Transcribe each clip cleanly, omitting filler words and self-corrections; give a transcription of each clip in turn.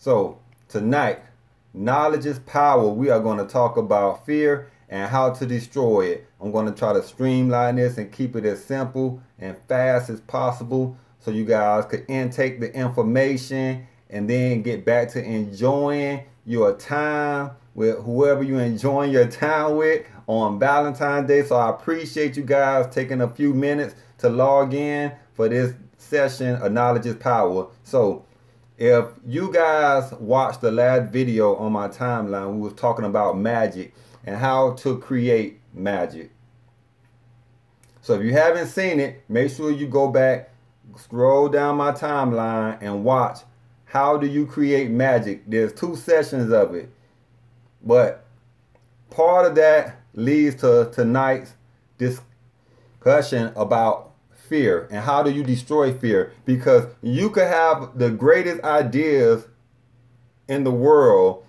So tonight, knowledge is power. We are going to talk about fear and how to destroy it. I'm going to try to streamline this and keep it as simple and fast as possible so you guys could intake the information and then get back to enjoying your time with whoever you're enjoying your time with on Valentine's Day. So I appreciate you guys taking a few minutes to log in for this session of Knowledge is Power. So if you guys watched the last video on my timeline, we was talking about magic and how to create magic. So if you haven't seen it, make sure you go back, scroll down my timeline and watch how do you create magic. There's 2 sessions of it, but part of that leads to tonight's discussion about fear and how do you destroy fear, because you could have the greatest ideas in the world,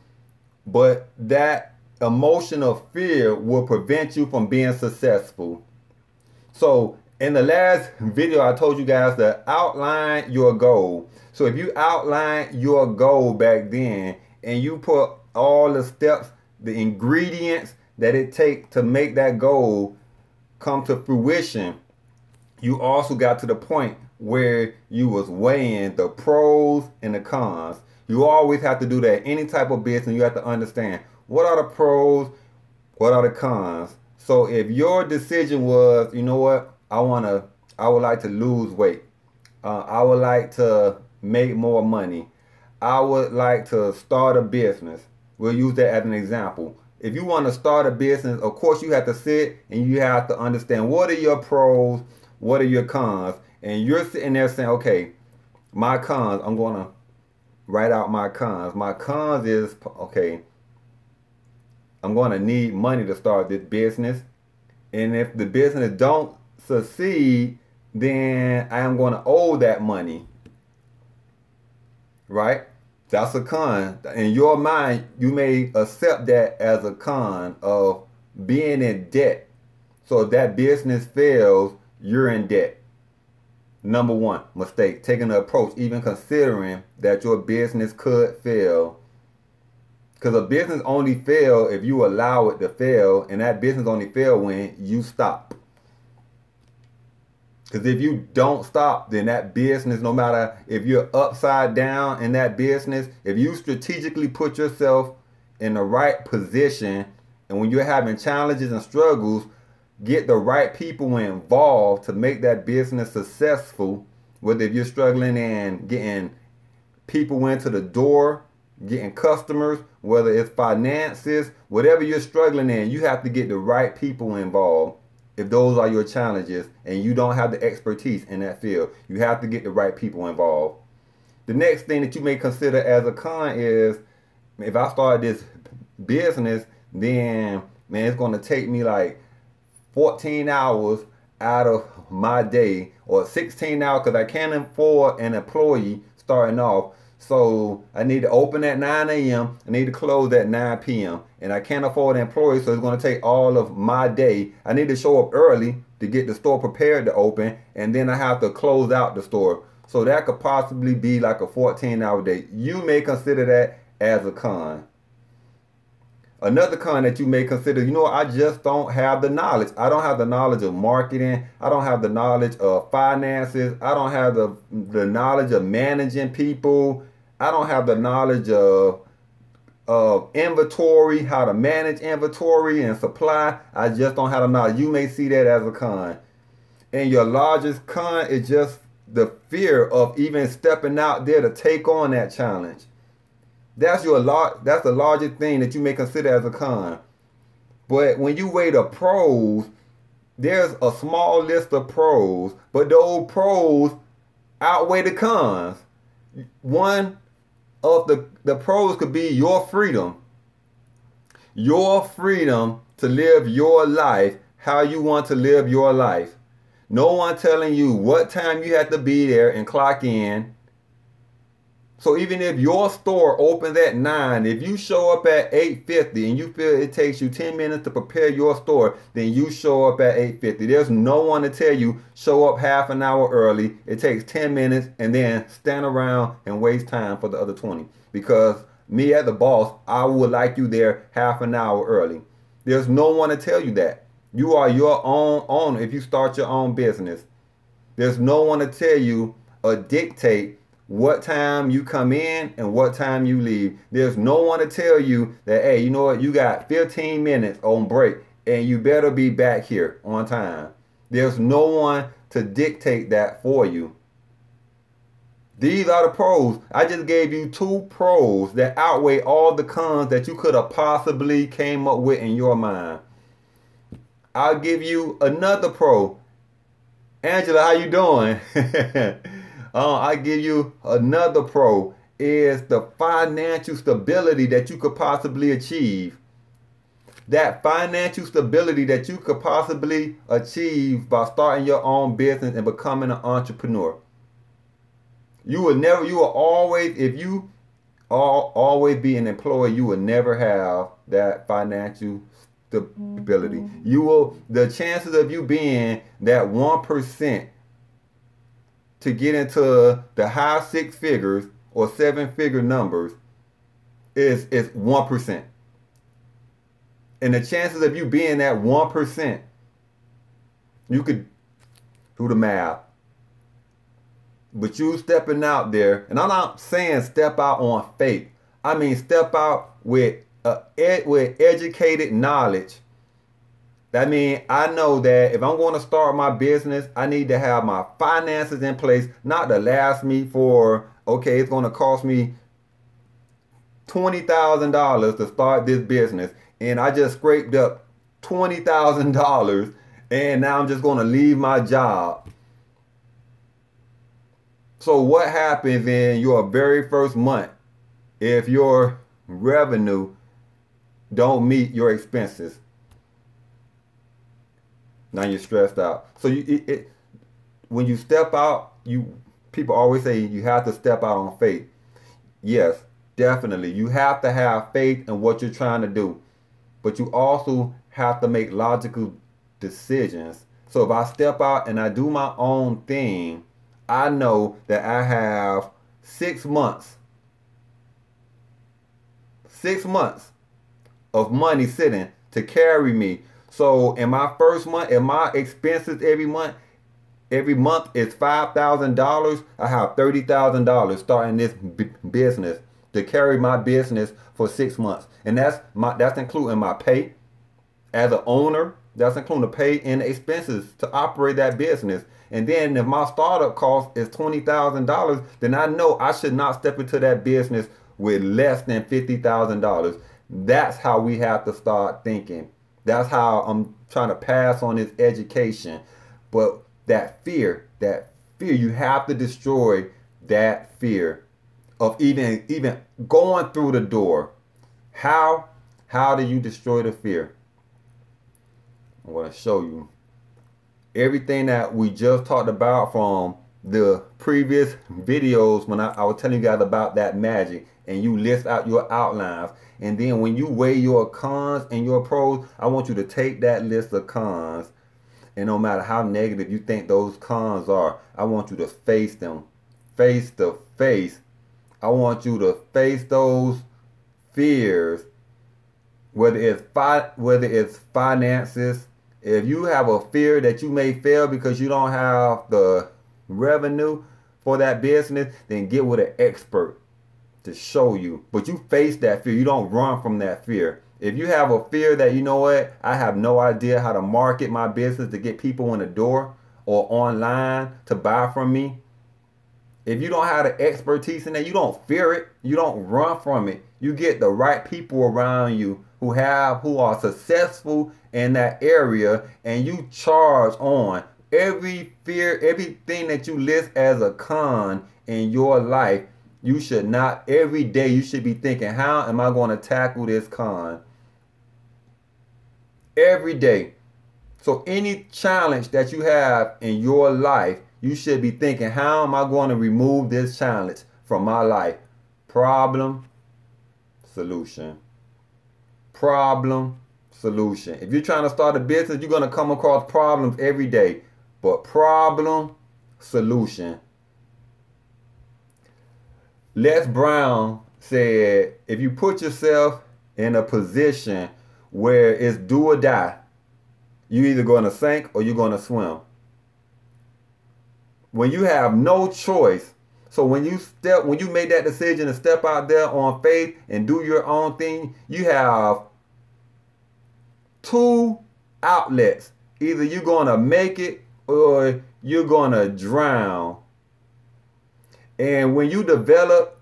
but that emotion of fear will prevent you from being successful. So in the last video, I told you guys to outline your goal. So if you outline your goal back then and you put all the steps, the ingredients that it takes to make that goal come to fruition, you also got to the point where you was weighing the pros and the cons. You always have to do that. Any type of business, you have to understand what are the pros, what are the cons. So if your decision was, you know what, I would like to lose weight. I would like to make more money. I would like to start a business. We'll use that as an example. If you want to start a business, of course you have to sit and you have to understand what are your pros, what are your cons. And you're sitting there saying, okay, my cons, I'm going to write out my cons. My cons is, okay, I'm going to need money to start this business. And if the business don't succeed, then I am going to owe that money. Right? That's a con. In your mind, you may accept that as a con of being in debt. So if that business fails, you're in debt. Number 1 mistake, taking the approach, even considering that your business could fail. Because a business only fail if you allow it to fail, and that business only fail when you stop. Because if you don't stop, then that business, no matter if you're upside down in that business, if you strategically put yourself in the right position, and when you're having challenges and struggles, get the right people involved to make that business successful. Whether if you're struggling and getting people into the door, getting customers, whether it's finances, whatever you're struggling in, you have to get the right people involved. If those are your challenges and you don't have the expertise in that field, you have to get the right people involved. The next thing that you may consider as a con is, if I start this business, then man, it's going to take me like 14 hours out of my day, or 16 hours, because I can't afford an employee starting off. So I need to open at 9 a.m. I need to close at 9 p.m. And I can't afford an employee, so it's going to take all of my day. I need to show up early to get the store prepared to open, and then I have to close out the store. So that could possibly be like a 14-hour day. You may consider that as a con. Another con that you may consider, you know, I just don't have the knowledge. I don't have the knowledge of marketing. I don't have the knowledge of finances. I don't have the knowledge of managing people. I don't have the knowledge of inventory, how to manage inventory and supply. I just don't have the knowledge. You may see that as a con. And your largest con is just the fear of even stepping out there to take on that challenge. That's the largest thing that you may consider as a con. But when you weigh the pros, there's a small list of pros, but those pros outweigh the cons. One of the pros could be your freedom. Your freedom to live your life how you want to live your life. No one telling you what time you have to be there and clock in. So even if your store opens at 9, if you show up at 8:50 and you feel it takes you 10 minutes to prepare your store, then you show up at 8:50. There's no one to tell you show up half an hour early. It takes 10 minutes and then stand around and waste time for the other 20. Because me as the boss, I would like you there half an hour early. There's no one to tell you that. You are your own owner if you start your own business. There's no one to tell you or dictate what time you come in and what time you leave. There's no one to tell you that, hey, you know what, you got 15 minutes on break and you better be back here on time. There's no one to dictate that for you. These are the pros. I just gave you 2 pros that outweigh all the cons that you could have possibly came up with in your mind. I'll give you another pro. Angela, how you doing? I give you another pro is the financial stability that you could possibly achieve. That financial stability that you could possibly achieve by starting your own business and becoming an entrepreneur. You will always, if you always be an employee, you will never have that financial stability. The chances of you being that 1% to get into the high 6 figures or 7-figure numbers is 1%. And the chances of you being that 1%, you could do the math. But you stepping out there, and I'm not saying step out on faith. I mean step out with educated knowledge. That means I know that if I'm going to start my business, I need to have my finances in place, not to last me for, okay, it's going to cost me $20,000 to start this business. And I just scraped up $20,000 and now I'm just going to leave my job. So what happens in your very first month if your revenue don't meet your expenses? Now you're stressed out. So when you step out, people always say you have to step out on faith. Yes, definitely. You have to have faith in what you're trying to do. But you also have to make logical decisions. So if I step out and I do my own thing, I know that I have 6 months. 6 months of money sitting to carry me. So in my first month, if my expenses every month is $5,000, I have $30,000 starting this business to carry my business for 6 months. And that's including my pay as an owner. That's including the pay and the expenses to operate that business. And then if my startup cost is $20,000, then I know I should not step into that business with less than $50,000. That's how we have to start thinking. That's how I'm trying to pass on this education. But that fear, you have to destroy that fear of even going through the door. How do you destroy the fear? I'm going to show you everything that we just talked about from the previous videos when I was telling you guys about that magic, and you list out your outlines. And then when you weigh your cons and your pros, I want you to take that list of cons, and no matter how negative you think those cons are, I want you to face them face to face. I want you to face those fears, whether it's finances. If you have a fear that you may fail because you don't have the revenue for that business, then get with an expert to show you. But you face that fear. You don't run from that fear. If you have a fear that, you know what, I have no idea how to market my business to get people in the door or online to buy from me. If you don't have the expertise in that, you don't fear it. You don't run from it. You get the right people around you who are successful in that area, and you charge on every fear, everything that you list as a con in your life. You should not, every day you should be thinking, how am I going to tackle this con? Every day. So any challenge that you have in your life, you should be thinking, how am I going to remove this challenge from my life? Problem, solution. Problem, solution. If you're trying to start a business, you're going to come across problems every day. But problem, solution. Les Brown said, if you put yourself in a position where it's do or die, you're either going to sink or you're going to swim. When you have no choice, so when you make that decision to step out there on faith and do your own thing, you have two outlets. Either you're going to make it or you're going to drown. And when you develop,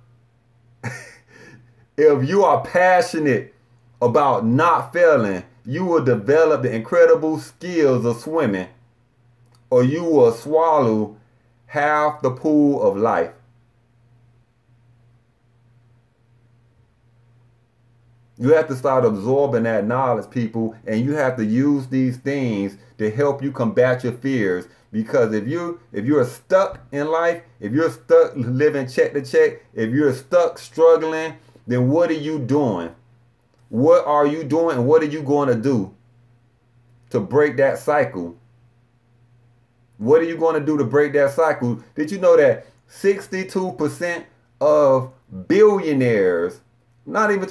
if you are passionate about not failing, you will develop the incredible skills of swimming, or you will swallow half the pool of life. You have to start absorbing that knowledge, people, and you have to use these things to help you combat your fears. Because if you're stuck in life, if you're stuck living check to check, if you're stuck struggling, then what are you doing? What are you doing, and what are you going to do to break that cycle? What are you going to do to break that cycle? Did you know that 62% of billionaires, not even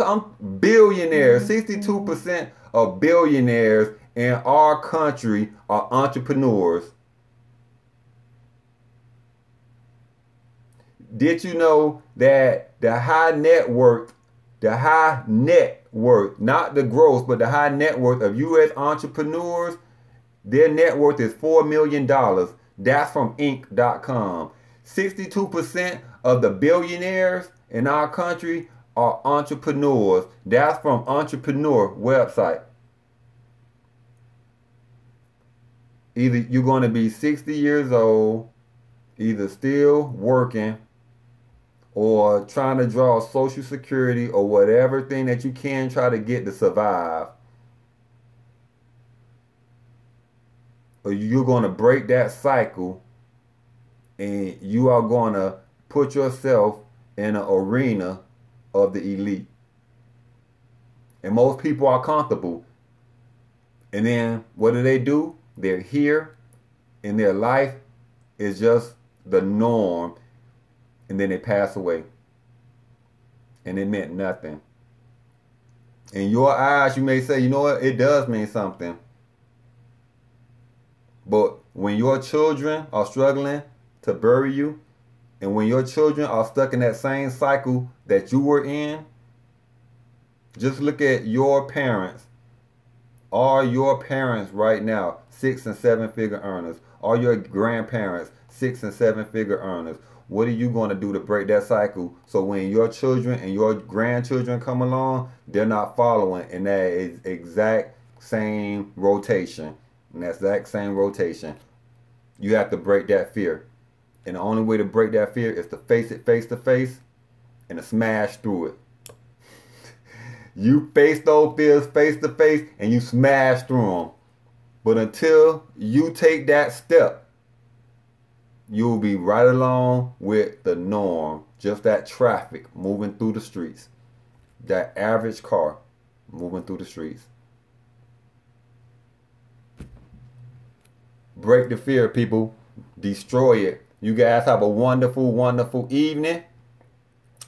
billionaires, 62% of billionaires in our country are entrepreneurs? Did you know that the high net worth, not the gross, but the high net worth of U.S. entrepreneurs, their net worth is $4 million. That's from Inc.com. 62% of the billionaires in our country are entrepreneurs. That's from Entrepreneur website. Either you're going to be 60 years old, either still working, or trying to draw Social Security or whatever thing that you can try to get to survive. Or you're going to break that cycle, and you are going to put yourself in an arena of the elite. And most people are comfortable. And then what do? They're here, and their life is just the norm. And then they pass away. And it meant nothing. In your eyes, you may say, you know what? It does mean something. But when your children are struggling to bury you, and when your children are stuck in that same cycle that you were in, just look at your parents. Are your parents right now 6- and 7-figure earners? Are your grandparents 6- and 7-figure earners? What are you going to do to break that cycle so when your children and your grandchildren come along, they're not following in that exact same rotation? And that exact same rotation. You have to break that fear. And the only way to break that fear is to face it face to face and to smash through it. You face those fears face to face and you smash through them. But until you take that step, you'll be right along with the norm. Just that traffic moving through the streets. That average car moving through the streets. Break the fear, people. Destroy it. You guys have a wonderful, wonderful evening.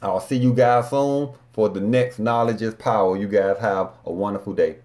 I'll see you guys soon for the next Knowledge is Power. You guys have a wonderful day.